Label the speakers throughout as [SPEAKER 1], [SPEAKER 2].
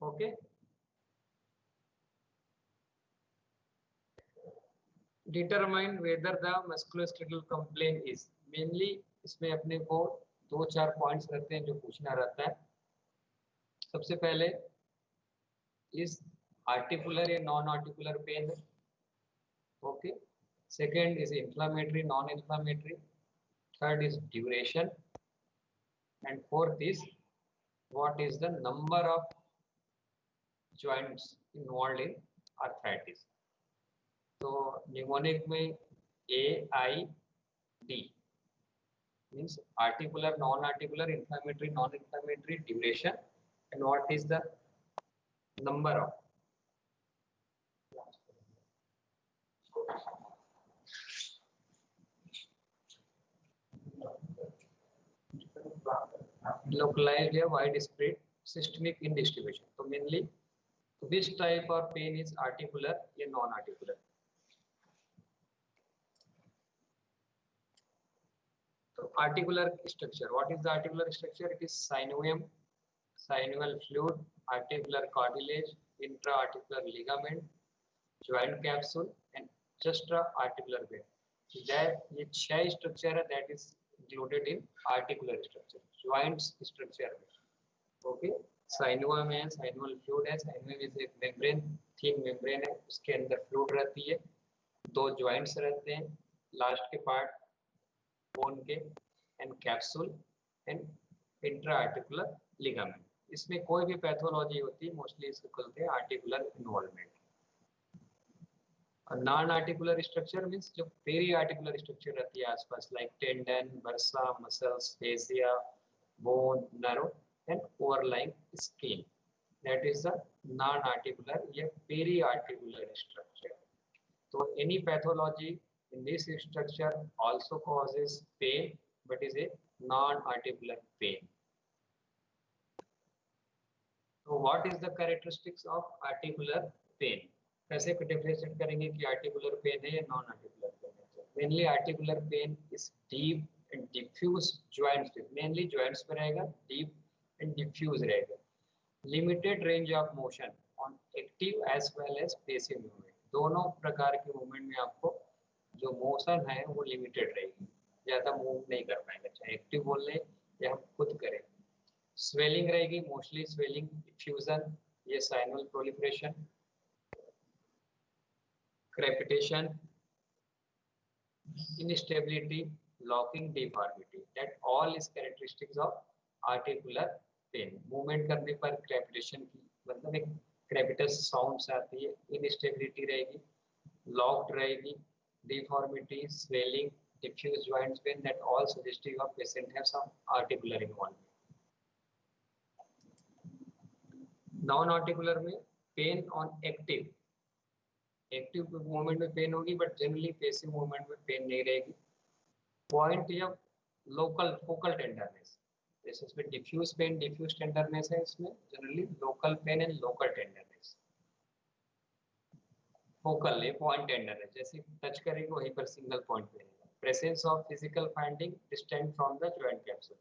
[SPEAKER 1] Okay, determine whether the musculoskeletal complain is, mainly इसमें अपने को 2-4 पॉइंट्स रहते हैं जो पूछना रहता है। सबसे पहले इज आर्टिकुलर या non articular pain, okay. Second is inflammatory non inflammatory, third is duration, and fourth is what is the number of joints involved in arthritis। तो न्यूमोनिक में AID means articular, non-articular, inflammatory, non-inflammatory, duration, and what is the number of localized या widespread systemic in distribution। तो mainly which type of pain is articular या non-articular? So articular structure, what is the articular structure? It is synovium, synovial fluid, articular cartilage, intra-articular ligament, joint capsule and juxta-articular vein। ये 6 structure है that is included in articular structure, joints structure में। Okay, साइनोवियम है, synovial fluid है, साइनोवियम is एक membrane, thin membrane है, उसके अंदर fluid रहती है, 2 जॉइंट्स रहते हैं, लास्ट के पार्ट बोन के, and capsule and intra articular ligament. इसमें कोई भी पैथोलॉजी होती है मोस्टली इसको कहते हैं articular involvement. Non articular structure means जो पेरी आर्टिकुलर स्ट्रक्चर रहती है आसपास, like tendon, bursa, muscles, fascia, bone, nerve and overlying skin, that is the non articular या पेरी आर्टिकुलर स्ट्रक्चर। तो any pathology in this structure also causes pain but is a non-articular pain। So what is the characteristics of articular pain? कैसे differentiate करेंगे कि articular pain है या non articular pain है? Mainly articular pain is deep and diffuse joints, mainly joints पे रहेगा, deep and diffuse रहेगा, limited range of motion on active as well as passive movement. दोनों प्रकार के मूवमेंट में आपको जो मोशन है वो लिमिटेड रहेगी, ज्यादा मूव नहीं कर पाएंगे, चाहे एक्टिव बोल लें या हम खुद करें। स्वेलिंग रहेगी, मोस्टली स्वेलिंग, डिफ्यूजन, ये साइनल proliferation, crepitation, instability, locking, deformity, that all is characteristics of articular pain। Movement करने पर crepitation की मतलब एक crepitus sounds आती है, instability रहेगी, locked रहेगी, deformity, swelling, diffuse joint pain, that all suggestive of patient have some articular involvement। Non-articular में pain on active, active movement में पेन होगी बट जनरली पैसिव मूवमेंट में पेन नहीं रहेगी। पॉइंट या लोकल फोकल टेंडरनेस, जैसे इसमें डिफ्यूज पेन, डिफ्यूज टेंडरनेस है, इसमें generally local pain and local tenderness. Focal है पॉइंट टेंडरनेस, जैसे टच करेंगे वहीं पर सिंगल पॉइंट पे रहेगा। Presence of physical finding distant from the joint capsule,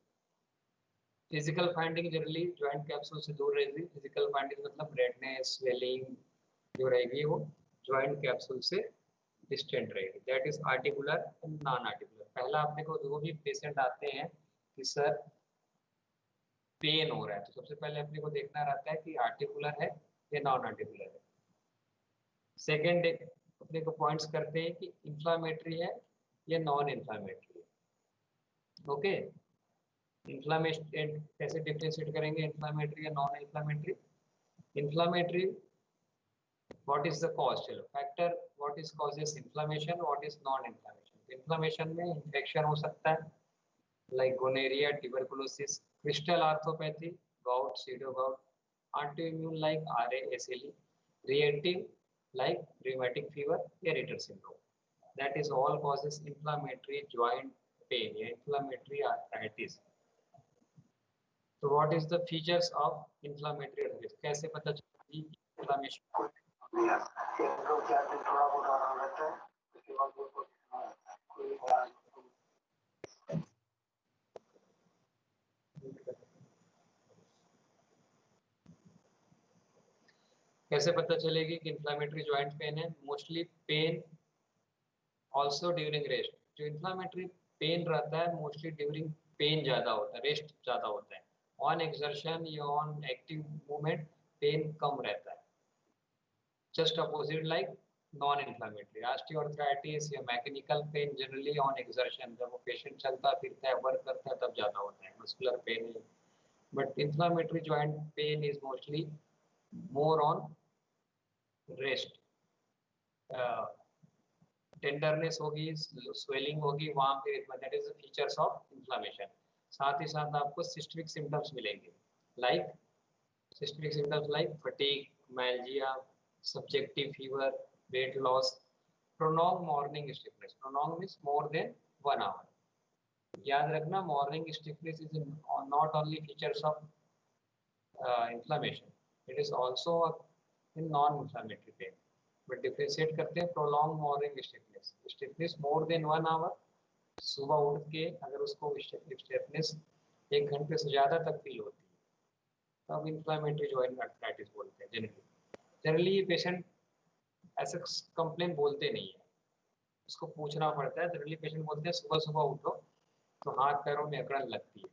[SPEAKER 1] physical finding generally joint capsule से दूर रहेगी। फिजिकल फाइंडिंग मतलब रेडनेस, स्वेलिंग जो रहेगी वो जॉइंट कैप्सूल से डिस्टेंट रहेगी, that is articular and non articular. पहला आपने को जो भी पेशेंट आते हैं कि सर पेन हो रहा है, तो सबसे पहले अपने को देखना रहता है कि आर्टिकुलर है या नॉन आर्टिकुलर है। सेकेंड अपने को पॉइंट्स करते हैं कि इंफ्लामेटरी है या नॉन इंफ्लामेटरी है। ओके, इंफ्लामेशन कैसे डिफरेंशिएट करेंगे इंफ्लामेटरी या non inflammatory? Inflammatory what is the cause, चलो factor what is causes inflammation, what is non-inflammation। inflammation में infection हो सकता है like gonorrhea, tuberculosis, crystal arthropathy, gout, pseudo gout, autoimmune like RA, SLE, reactive like rheumatic fever या Ritter syndrome, that is all causes inflammatory joint pain या inflammatory arthritis। So what is the features of inflammatory arthritis, कैसे पता चलता है inflammation? थोड़ा बहुत आराम रहता है, उसके बाद कोई कैसे पता चलेगी कि इन्फ्लामेटरी ज्वाइंट पेन है? Mostly pain also during rest. जो इन्फ्लामेटरी पेन रहता है मोस्टली ड्यूरिंग पेन ज़्यादा होता है, रेस्ट ज़्यादा होता है। ऑन एक्सर्शन या ऑन एक्टिव मूवमेंट पेन कम रहता है। Just opposite like non inflammatory osteoarthritis या mechanical pain generally on exertion, जब वो पेशेंट चलता फिरता है वर्क करता है तब ज़्यादा होता है, मस्कुलर पेन है। But inflammatory joint pain is mostly more on rest. Tenderness होगी, स्वेलिंग होगी वहाँ पे, that is the features of inflammation. साथ ही साथ आपको सिस्टमिक सिम्टम्स मिलेंगे, like systemic symptoms like fatigue, myalgia, subjective fever, weight loss, prolong morning stiffness. Prolong means more than 1 hour. याद रखना morning stiffness is not only features of inflammation, it is also in non inflammatory pen. But differentiate करते हैं prolong morning stiffness, stiffness more than 1 hour, सुबह उठ के अगर उसको stiffness 1 घंटे से ज़्यादा तक फील होती है तब इन्फ्लामेटरी जॉइंट आर्थराइटिस बोलते हैं। जनरली ये पेशेंट ऐसे कंप्लेन बोलते नहीं है, उसको पूछना पड़ता है। जनरली पेशेंट बोलते हैं सुबह सुबह उठो तो हाथ पैरों में अकड़न लगती है,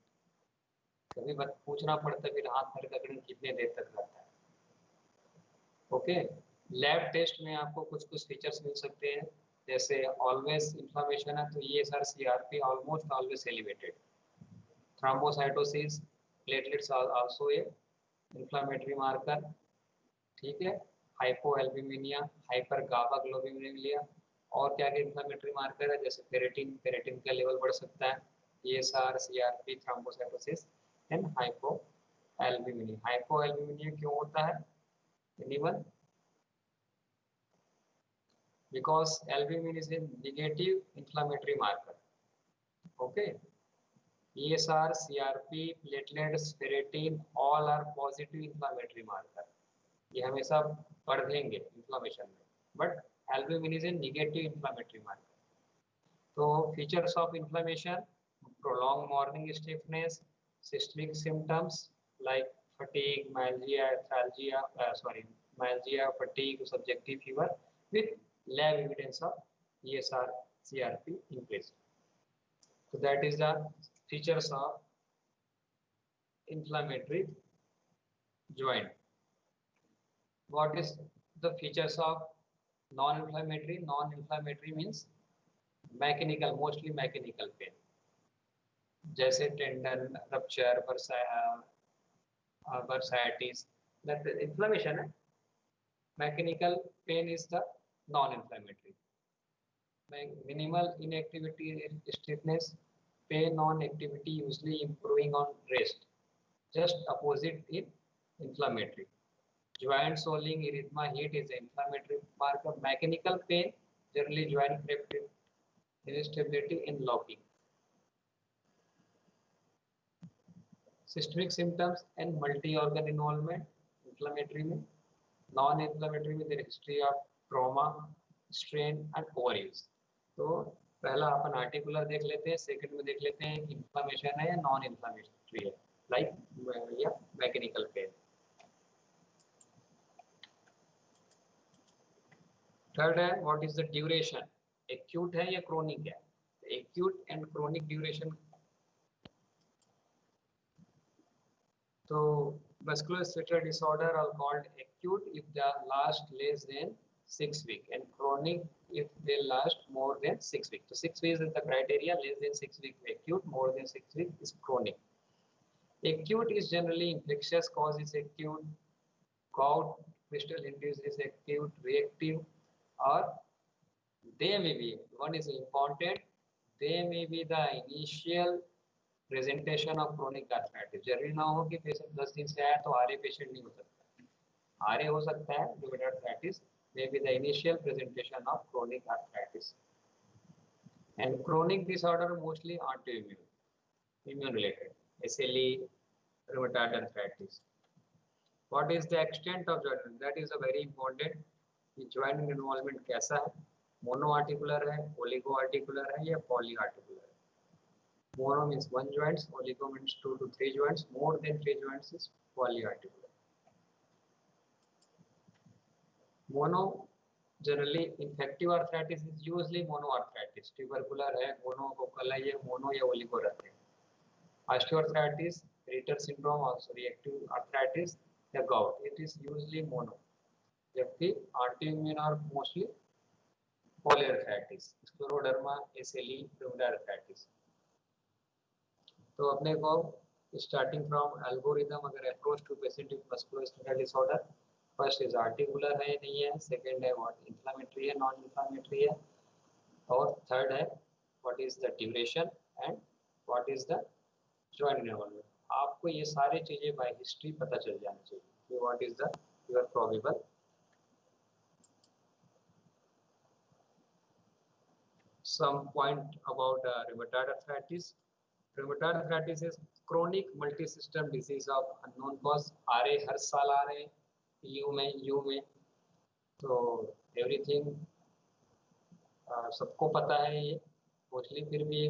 [SPEAKER 1] कभी मत पूछना पड़ता है फिर हाथ पैर का अकड़न कितने देर तक रहता है। ओके, लैब टेस्ट में आपको कुछ कुछ फीचर्स मिल सकते हैं, जैसे ऑलवेज इन्फ्लामेशन है तो ESR/CRP almost always elevated, thrombocytosis, platelets also a inflammatory marker, ठीक है, हाइपोएल्बुमिनिया, हाइपरगाबाग्लोबिनुरिया, और क्या क्या इन्फ्लामेटरी मार्कर है जैसे फेरेटिन, फेरेटिन का लेवल बढ़ सकता है, ESR/CRP, थ्रोम्बोसाइटोसिस एंड हाइपोएल्बुमिनिया। हाइपोएल्बुमिनिया क्यों होता है? Anyone? Because albumin is a negative inflammatory marker. Okay, ESR, CRP, platelets, ferritin, all are positive inflammatory marker. ये हमेशा बढ़ेंगे इन्फ्लामेशन में, but albumin is a negative inflammatory marker. तो features of inflammation: prolonged morning stiffness, systemic symptoms like fatigue, myalgia, fatigue, subjective fever with lab evidence of ESR, CRP in place. So that is the features of inflammatory joint. What is the features of non-inflammatory? Non-inflammatory means mechanical, mostly mechanical pain, जैसे tendon rupture, bursitis, that inflammation है. Mechanical pain is the non-inflammatory. Minimal inactivity, stiffness, pain on activity usually improving on rest. Just opposite in inflammatory. Joint swelling, erythema, heat is inflammatory marker. Mechanical pain, generally joint instability in locking. Systemic symptoms and multi-organ involvement, inflammatory में. Non-inflammatory में there history of trauma, strain and overuse. तो पहला अपन articular देख लेते हैं, second में देख लेते हैं इन्फ्लामेशन है या नॉन इन्फ्लामेटरी है, लाइक या मैकेनिकल पेन। थर्ड है what is the duration, acute है या क्रोनिक है? Acute and chronic duration. तो musculoskeletal disorder are called acute if they last less than 6 weeks and chronic if they last more than 6 weeks. So 6 weeks is the criteria, less than 6 weeks acute, more than 6 weeks is chronic. Acute is generally infectious cause is acute, gout, crystal induced is acute, reactive, or they may be, one is important, they may be the initial presentation of chronic arthritis. जरूरी ना हो कि patient 10 दिन से आया तो RA patient नहीं हो सकता, आरए हो सकता है rheumatoid arthritis may be the initial presentation of chronic arthritis. And chronic disorder mostly autoimmune, immune related, SLE, rheumatoid arthritis. What is the extent of joint? That is a very important. joint involvement कैसा है, मोनोआर्टिकुलर है, ओलिगोआर्टिकुलर है या पॉलीआर्टिकुलर है? Mono means 1 joints, oligo means 2 to 3 joints, more than 3 joints is polyarticular. Mono generally infective arthritis is usually mono arthritis, tubercular है, gonococcal है, ये mono या ओलिगो रहते हैं। ऑस्टियोआर्थराइटिस, रिटर सिंड्रोम और रिएक्टिव आर्थराइटिस या gout, it is usually mono, जबकि autoimmune और mostly polyarthritis, scleroderma, SLE, rheumatoid arthritis. तो अपने को स्टार्टिंग फ्रॉम एल्गोरिथम अगर approach to patient with musculoskeletal disorder, first is articular है नहीं है, सेकंड है व्हाट इन्फ्लेमेटरी है नॉन इन्फ्लेमेटरी है, और थर्ड है what is the duration and what is the joint involvement. आपको ये सारी चीजें बाय हिस्ट्री पता चल जानी चाहिए कि what is the your probable. Some point about rheumatoid arthritis. Rheumatoid arthritis is chronic multi-system disease of unknown cause. आ रहे हर साल आ रहे हैं यू में, तो एवरीथिंग सबको पता है ये मोस्टली, फिर भी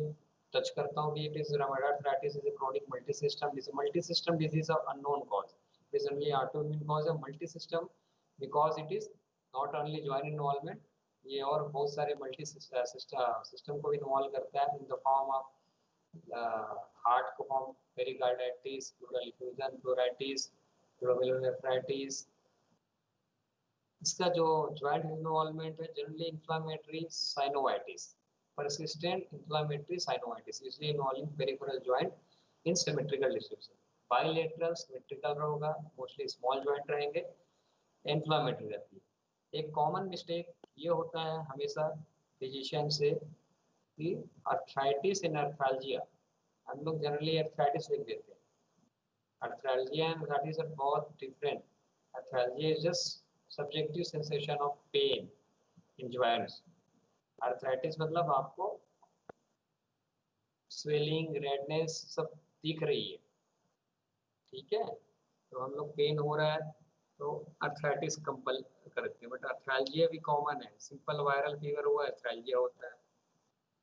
[SPEAKER 1] टच करता हूँ कि it is rheumatoid arthritis is a chronic multi-system disease of unknown cause. It is only autoimmune cause of multi-system because it is not only joint involvement, ये और बहुत सारे मल्टी सिस्टम को इन्वॉल्व करता है in the form of heart को form pericarditis, pleural effusion, pleuritis, glomerulonephritis. इसका जो जॉइंट इन्वॉल्वमेंट है generally inflammatory synovitis, persistent inflammatory sinusitis usually involving peripheral joint in symmetrical distribution. Bilateral symmetrical होगा, mostly small joint रहेंगे, inflammatory रहती है। एक common mistake ये होता है हमेशा फिजिशियन से कि अर्थराइटिस इन अर्थाल्जिया, हम लोग जनरली अर्थराइटिस लिख देते हैं। अर्थराल्जिया एंड अर्थराइटिस आर बहुत different. Arthralgia is just subjective sensation of pain in joints. Arthritis मतलब आपको स्वेलिंग, रेडनेस सब दिख रही है, ठीक है, तो हम लोग पेन हो रहा है तो अर्थराइटिस कंपल करते हैं, बट अर्थराल्जिया भी कॉमन है, सिंपल वायरल फीवर हुआ अर्थराल्जिया होता है,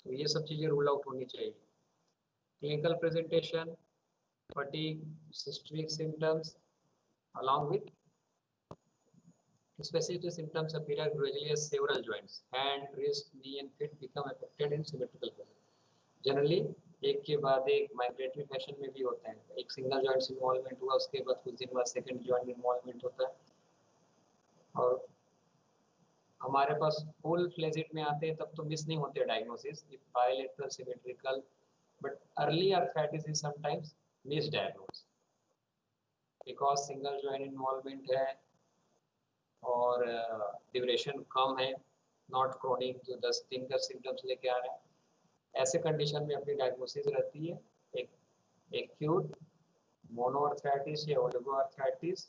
[SPEAKER 1] तो ये सब चीज़ें रूल आउट होनी चाहिए। Clinical presentation, fatigue, systemic symptoms along with specific symptoms appear gradually as several joints, hand, wrist, knee and feet become affected in symmetrical fashion. Generally एक के बाद एक माइग्रेटरी फैशन में भी होता है, एक सिंगल जॉइंट इन्वॉल्वमेंट हुआ उसके बाद कुछ दिन बाद सेकंड जॉइंट इन्वॉल्वमेंट होता है, और हमारे पास फुल फ्लेजिड में आते हैं तब तो मिस नहीं होते diagnosis if bilateral symmetrical, but early arthritis is sometimes miss diagnose because single joint involvement है और ड्यूरेशन कम है, नॉट क्रोनिक जो 10 दिन का सिम्टम्स लेके आ रहे हैं। ऐसे कंडीशन में अपनी डायग्नोसिस रहती है एक एक्यूट मोनोआर्थराइटिस या ओलिगोआर्थराइटिस,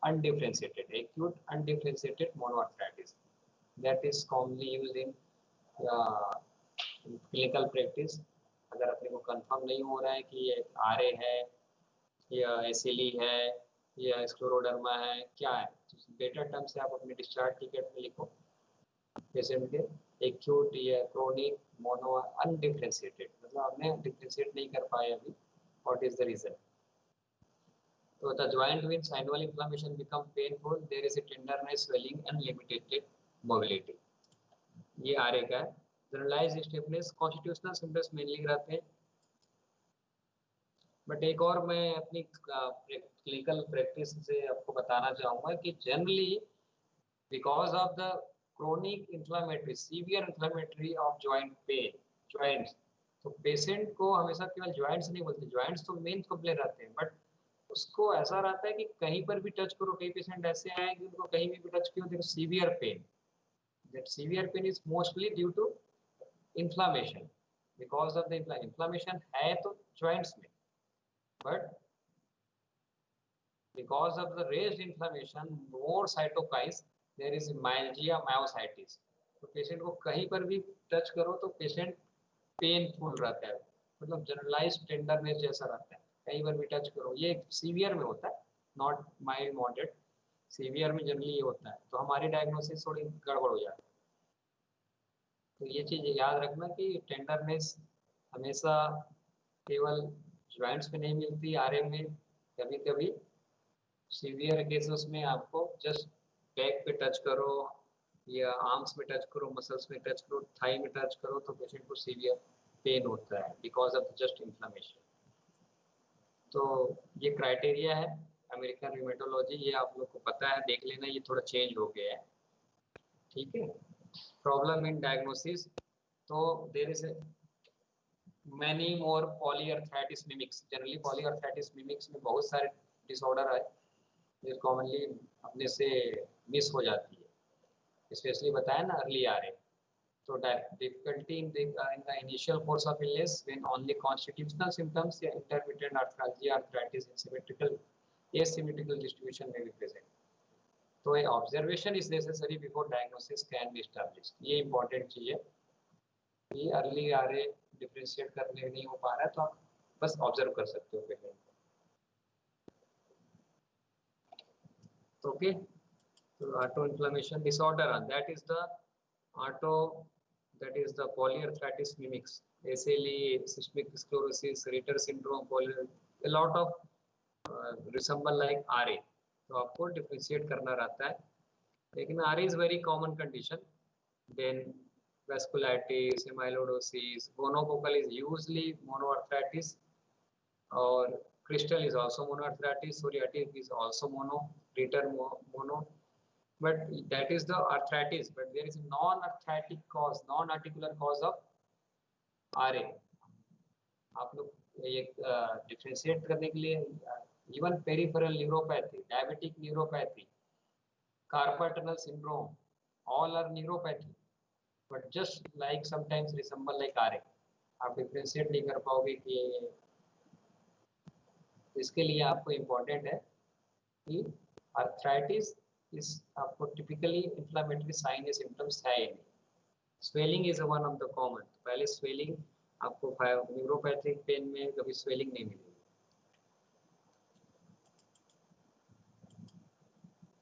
[SPEAKER 1] undifferentiated acute undifferentiated monoarthritis that is commonly used in clinical practice। अगर अपने को कंफर्म नहीं हो रहा है कि ये आरए है या एसिली है या स्क्लेरोडर्मा है क्या है, तो बेटर टर्म से आप अपने डिस्चार्ज टिकट में लिखो पेशेंट के एक्यूट या क्रोनिक मोनो अनडिफरेंशिएटेड, मतलब हमने डिफरेंशिएट नहीं कर पाए अभी, what is the reason. So the joint with sinus inflammation become painful, there is a tenderness, swelling and limited mobility। ये आरे का है। Generalized stiffness, constitutional symptoms mainly रहते हैं, बट एक और मैं अपनी क्लिनिकल प्रैक्टिस से आपको बताना चाहूँगा कि generally because of the chronic inflammatory, severe inflammatory of joint pain, joints, तो पेशेंट को हमेशा केवल joints नहीं बोलते, joints तो मेन कंप्लेन रहते हैं, बट उसको ऐसा रहता है कि कहीं पर भी टच करो, कई पेशेंट ऐसे आए कि उनको कहीं भी टच किया देखो severe pain, that severe pain is mostly due to inflammation, because of the inflammation है तो जॉइंट्स में, but because of the raised inflammation more cytokines there is myalgia myositis, तो पेशेंट को कहीं पर भी टच करो तो पेशेंट पेनफुल रहता है, मतलब जनरलाइज्ड टेंडरनेस जैसा रहता है, कहीं पर भी टच करो, ये सीवियर में होता है, नॉट माइल्ड मॉडरेट, सीवियर में जनरली ये होता है, तो हमारी डायग्नोसिस थोड़ी गड़बड़ हो जाती है। तो ये चीज़ याद रखना कि टेंडरनेस हमेशा केवल जॉइंट्स में नहीं मिलती, आरएम में कभी कभी सीवियर केसेस में आपको जस्ट बैक पे टच करो या आर्म्स में टच करो, मसल्स में टच करो, थाई में टच करो तो पेशेंट को सीवियर पेन होता है बिकॉज ऑफ जस्ट इन्फ्लेमेशन। तो ये क्राइटेरिया है अमेरिकन र्यूमेटोलॉजी, ये आप लोग को पता है, देख लेना, ये थोड़ा चेंज हो गया है। ठीक है। प्रॉब्लम इन डायग्नोसिस, तो there is many more polyarthritis mimics. Generally polyarthritis mimics में बहुत सारे डिसऑर्डर है जो कॉमनली अपने से मिस हो जाती है, स्पेशली बताया ना अर्ली आ रहे। तो difficulty in the initial course of illness when only constitutional symptoms या intermittent arthralgia arthritis in symmetrical asymmetrical distribution may be present। तो ये observation is necessary before diagnosis can be established। ये important चीज है, ये early आ रहे differentiate करने नहीं हो पा रहा है तो आप बस ऑब्जर्व कर सकते हो पेशेंट को। ओके, तो auto inflammation disorder, that is the auto, that is the polyarthritis mimics, SLE, systemic sclerosis, Ritter syndrome, a lot of resemble like RA। तो आपको डिफरेंशिएट करना रहता है, लेकिन RA is very common condition। Then vasculitis, amyloidosis, gonococcal is usually monoarthritis, और crystal is also monoarthritis, psoriatic is also mono, Ritter mono, but that is the arthritis, but there is a non-arthritic cause, non-articular cause of RA। आप लोग ये differentiate करने के लिए even peripheral neuropathy, diabetic neuropathy, carpal tunnel syndrome, all are neuropathy, but just like sometimes resemble like RA। आप differentiate नहीं कर पाओगे कि, इसके लिए आपको इम्पोर्टेंट है कि आर्थराइटिस इस आपको टिपिकली इन्फ्लेमेटरी साइन या सिम्टम्स है ही नहीं। Swelling is one of the common, पहले स्वेलिंग आपको न्यूरोपैथिक पेन में कभी स्वेलिंग नहीं मिलेगी।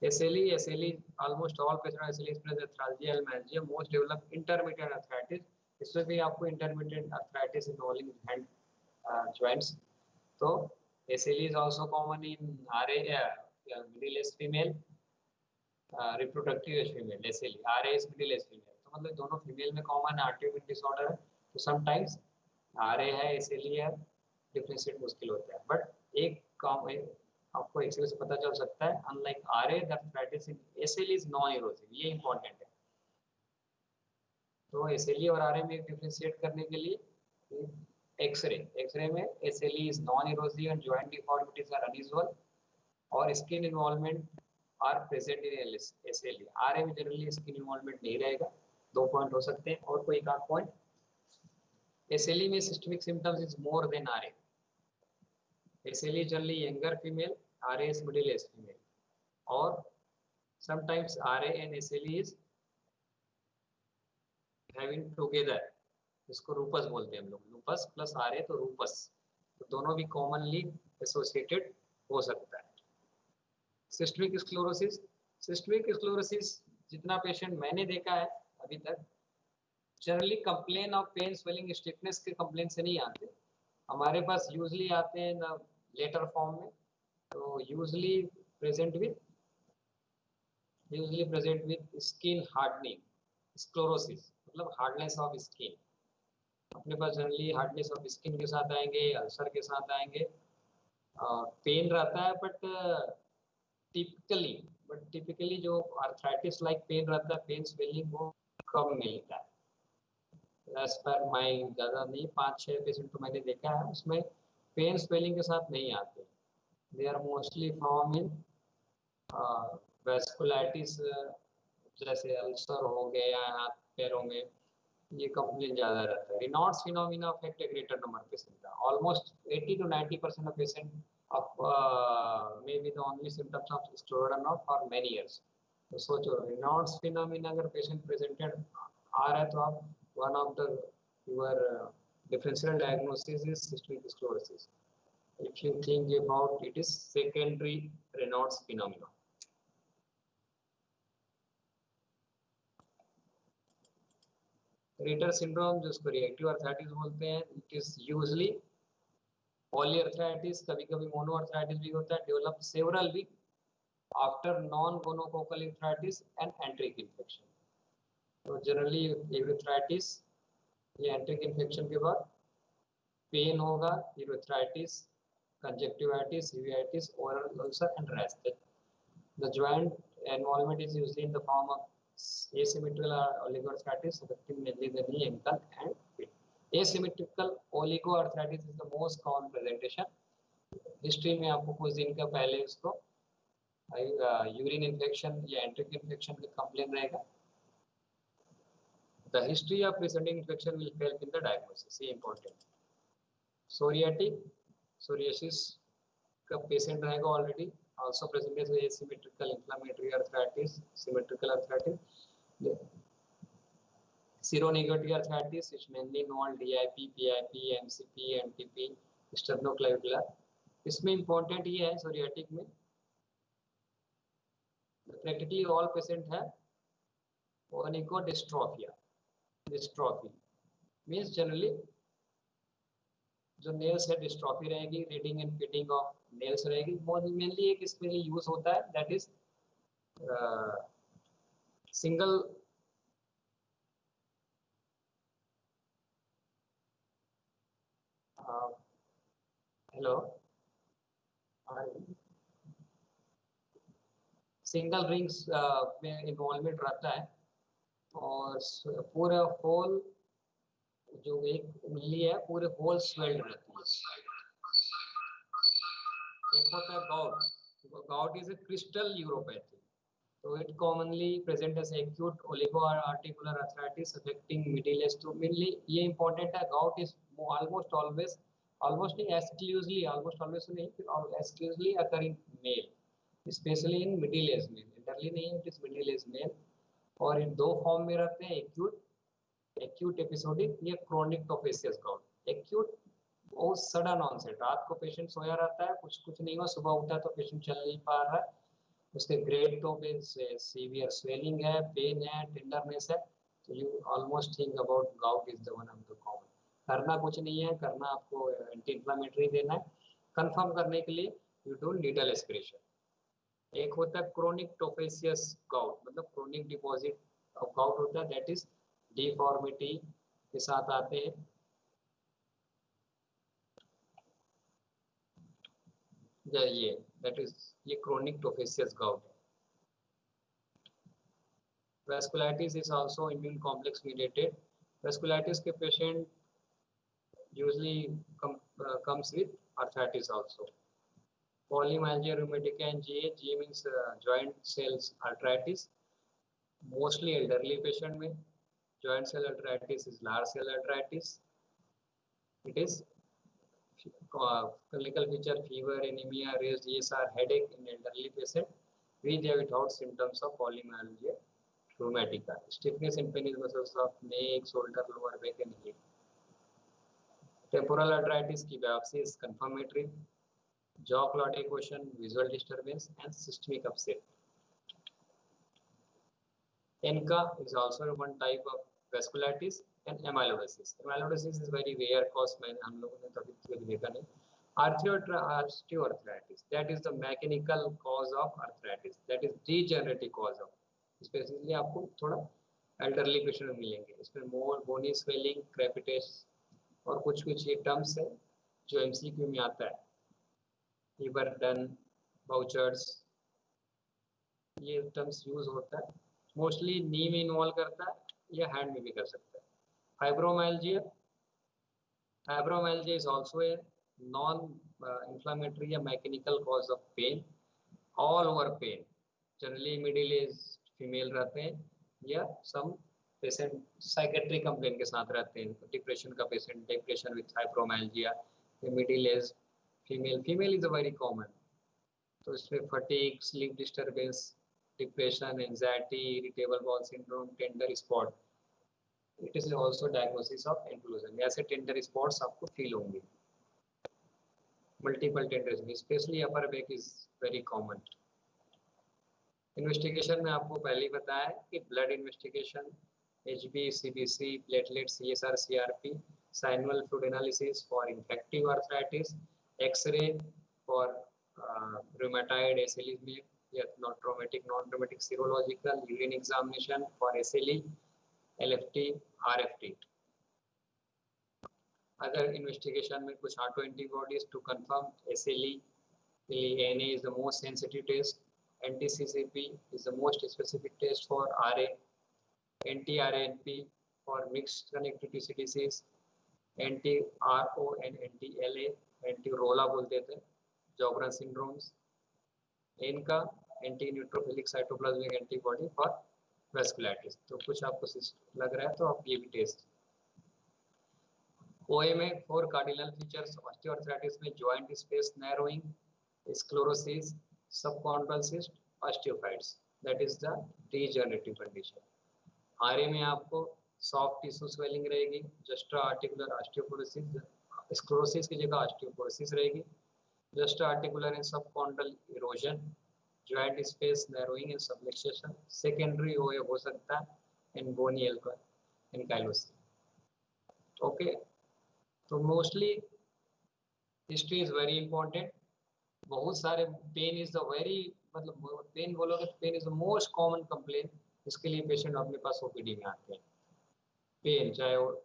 [SPEAKER 1] SLE almost all patients with SLE express arthralgia and myalgia, most develop intermittent arthritis। इसमें भी आपको intermittent arthritis involving hand joints। तो SLE is also common in RA, middle aged female, reproductive age female, SLE, RA is middle aged female, तो मतलब दोनों female में common autoimmune disorder है। तो समटाइम्स RA है, SLE है, डिफरेंशिएट मुश्किल होता है, बट एक काम है आपको एक्सरे से पता चल सकता है, unlike RA the arthritis in SLE is non erosive, ये इंपॉर्टेंट है। तो SLE और RA में डिफरेंशिएट करने के लिए एक्सरे में SLE is non erosive and joint deformities are unusual, और skin involvement are present in SLE। RA में जनरली स्किन इन्वॉल्वमेंट नहीं रहेगा। 2 पॉइंट हो सकते हैं, और कोई एक आध पॉइंट, SLE में systemic symptoms is more than RA। SLE generally younger female, RA is middle age female, और sometimes RA and SLE is having together, इसको रूपस बोलते हैं हम लोग, लूपस प्लस RA तो रूपस, तो दोनों भी कॉमनली एसोसिएटेड हो सकता है। सिस्टमिक स्क्लेरोसिस, सिस्टमिक स्क्लेरोसिस जितना पेशेंट मैंने देखा है अभी तक, generally complain of pain, swelling, stiffness के कंप्लेन से नहीं आते हमारे पास, यूजली आते हैं लेटर फॉर्म में। तो usually present with skin hardening sclerosis, मतलब हार्डनेस ऑफ स्किन। अपने पास जनरली हार्डनेस ऑफ स्किन के साथ आएंगे, अल्सर के साथ आएंगे, पेन रहता है, बट टिपिकली जो आर्थराइटिस लाइक पेन रहता है, पेन स्वेलिंग वो कम मिलता है। एज पर माई ज़्यादा नहीं, 5-6 पेशेंट तो मैंने देखा है, उसमें पेन स्वेलिंग के साथ नहीं आते। They are mostly form in vasculitis, जैसे अल्सर हो गया हाथ पैरों में, ये कंप्लेन ज़्यादा रहता है। Reynolds phenomena affect A greater number patient, almost 80 to 90% of patient of may be the only symptoms of scleroderma for many years। तो सोचो Raynaud's phenomena अगर पेशेंट प्रेजेंटेड आ रहा है तो आप one of the your differential diagnosis is systemic sclerosis. If you think about it is secondary Raynaud's phenomena। Ritter syndrome जिसको reactive arthritis बोलते हैं, इट इज यूजुअली पॉलीआर्थराइटिस, कभी कभी मोनोआर्थराइटिस भी होता है, develop several week after non gonococcal urethritis and enteric infection. तो generally urethritis ये एंट्रिक इन्फेक्शन के बाद पेन होगा, urethritis, conjunctivitis, uveitis, oral ulcer, and rash. The joint involvement is usually in the form of asymmetrical oligoarthritis affecting mainly the knee, ankle, and feet. Asymmetrical oligoarthritis is the most common presentation. History में आपको कुछ दिन का पहले उसको urine infection या एंट्रिक infection का complain रहेगा. The history of presenting infection will help in the diagnosis. ये important. Psoriatic, psoriasis का पेशेंट रहेगा already. Also present as asymmetrical inflammatory arthritis, symmetrical arthritis, seronegative arthritis, which mainly involve DIP, PIP, MCP, MTP, sternoclavicular. इसमें important ये है psoriatic में practically all patient have onychodystrophia. Dystrophy means generally जो nails है dystrophy रहेगी, reading and fitting of nails रहेगी. Mainly एक इसमें यूज होता है that is single hello single rings में इन्वॉल्वमेंट रहता है और पूरा होल जो एक उंगली है पूरे होल स्वेल्ड रहती है. एक होता है gout. Gout is a crystal uropathy. तो it commonly present as acute oligoarticular arthritis affecting middle to mainly. ये इंपॉर्टेंट है. Gout is almost always, almost नहीं एक्सक्लूसिवली, ऑलमोस्ट ऑलवेज नहीं, exclusively occur in male, specially in middle age male. Entirely नहीं, it is middle age male. और इन दो form में रहते हैं, एक्यूट एपिसोडिक या क्रोनिक टोफेशियस गाउट. एक्यूट बहुत सडन ऑनसेट, रात को पेशेंट सोया रहता है, कुछ नहीं हुआ, सुबह उठा तो पेशेंट चल नहीं पा रहा है, उसके ग्रेड तो सीवियर स्वेलिंग है, पेन है, टेंडरनेस है. तो you almost think about gout is the one of the common. करना कुछ नहीं है, करना आपको एंटी इंफ्लेमेटरी देना है. कंफर्म करने के लिए यू डू नीडल एस्पिरेशन. एक होता है क्रोनिक टोफेशियस गाउट, मतलब क्रोनिक डिपॉजिट ऑफ गाउट होता है, दैट इज डिफॉर्मिटी के साथ आते हैं. ये दैट इज ये क्रोनिक टोफेशियस गाउट है. Vasculitis is also immune complex mediated. Vasculitis के patient usually comes with arthritis also. Polymyalgia rheumatica and GA. GA means joint cells arthritis. Mostly elderly patient में. Joint cell arthritis is large cell arthritis. It is clinical feature fever, anemia, raised ESR, headache in elderly patient with or without symptoms of polymyalgia rheumatica. Stiffness and pain in muscles of neck, shoulder, lower back and hip. Temporal arthritis की biopsy is confirmatory. Jaw claudication, visual disturbance and systemic upset. ENCA is also one type of vasculitis and amyloidosis. Amyloidosis is very rare cause में हम लोगों ने कभी देखा नहीं. Osteoarthritis, that is the mechanical cause of arthritis, that is degenerative cause of. Specially आपको थोड़ा elderly patient में मिलेंगे. इसमें मोर बोनी स्वेलिंग, क्रेपिटेस और कुछ ये टर्म्स है जो एमसीक्यू में आता है. इबरडन, बाउचर्स, ये टर्म्स यूज होता है. मोस्टली नी में इन्वॉल्व करता है या हैंड में भी कर सकता है. Fibromyalgia. Fibromyalgia is also a non inflammatory या mechanical cause of pain, all over pain. Generally middle age female रहते हैं या सम पेशेंट साइकेट्रिक कंप्लेन के साथ रहते हैं. डिप्रेशन का patient, depression with fibromyalgia, middle age female is a very common. तो इसमें fatigue, sleep disturbance, depression, anxiety, irritable bowel syndrome, tender spot. It is also diagnosis of exclusion. ऐसे tender spots आपको feel होंगे. Multiple tender, specially upper back is very common. Investigation में आपको पहले ही बताया कि ब्लड इन्वेस्टिगेशन, HB, CBC, प्लेटलेट, CSR, CRP, synovial fluid analysis for infective arthritis, x ray for rheumatoid एसिलिस में Yes, not traumatic, non-traumatic serological urine examination for SLE, LFT, RFT. Other investigation में कुछ auto antibodies to confirm SLE, ANA is the most sensitive test, anti-CCP is the most specific test for RA, anti-RANP for mixed connective tissue disease, anti-RO and anti-LA, anti-ROLA बोलते थे, Sjogren syndromes, इनका anti-neutrophilic cytoplasmic antibody for vasculitis. तो कुछ आपको लग रहा है तो आप ये भी टेस्ट। ओए में 4 कार्डिनल फीचर्स, ऑस्टियोआर्थराइटिस में joint space narrowing, sclerosis, subchondral cyst, osteophytes, that is the degenerative condition. RA में आपको सॉफ्ट टिश्यू स्वेलिंग रहेगी, जस्ट्रा आर्टिकुलर ऑस्टियोपोरोसिस, स्क्लेरोसिस की जगह ऑस्टियोपोरोसिस रहेगी, जस्ट्रा articular and subchondral erosion, joint space narrowing and subluxation. Secondary OA हो सकता है इन बोनी एनकाइलोसिस। ओके, तो mostly history is very important. बहुत सारे पेन इज द वेरी, मतलब पेन बोलोगे तो pain is the most common complain. इसके लिए पेशेंट अपने पास ओपीडी में आते हैं। पेन चाहे वो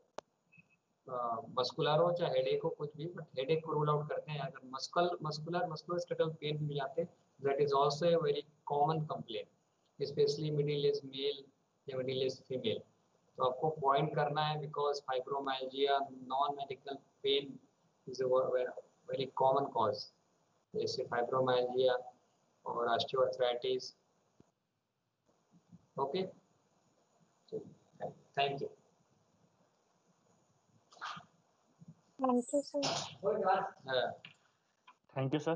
[SPEAKER 1] मस्कुलर हो चाहे हेडेक हो, कुछ भी, बट हेडेक को रूल आउट करते हैं। अगर मस्कुलर पेन भी आते हैं, that is also a very common complain, specially middle age male या मिडिल एज फीमेल। तो आपको पॉइंट करना है, because fibromyalgia non medical pain is very common cause, जैसे फाइब्रोमाइल्जिया और osteoarthritis. Okay, thank you.
[SPEAKER 2] Thank you, sir.
[SPEAKER 1] हाँ,
[SPEAKER 3] Thank you, sir.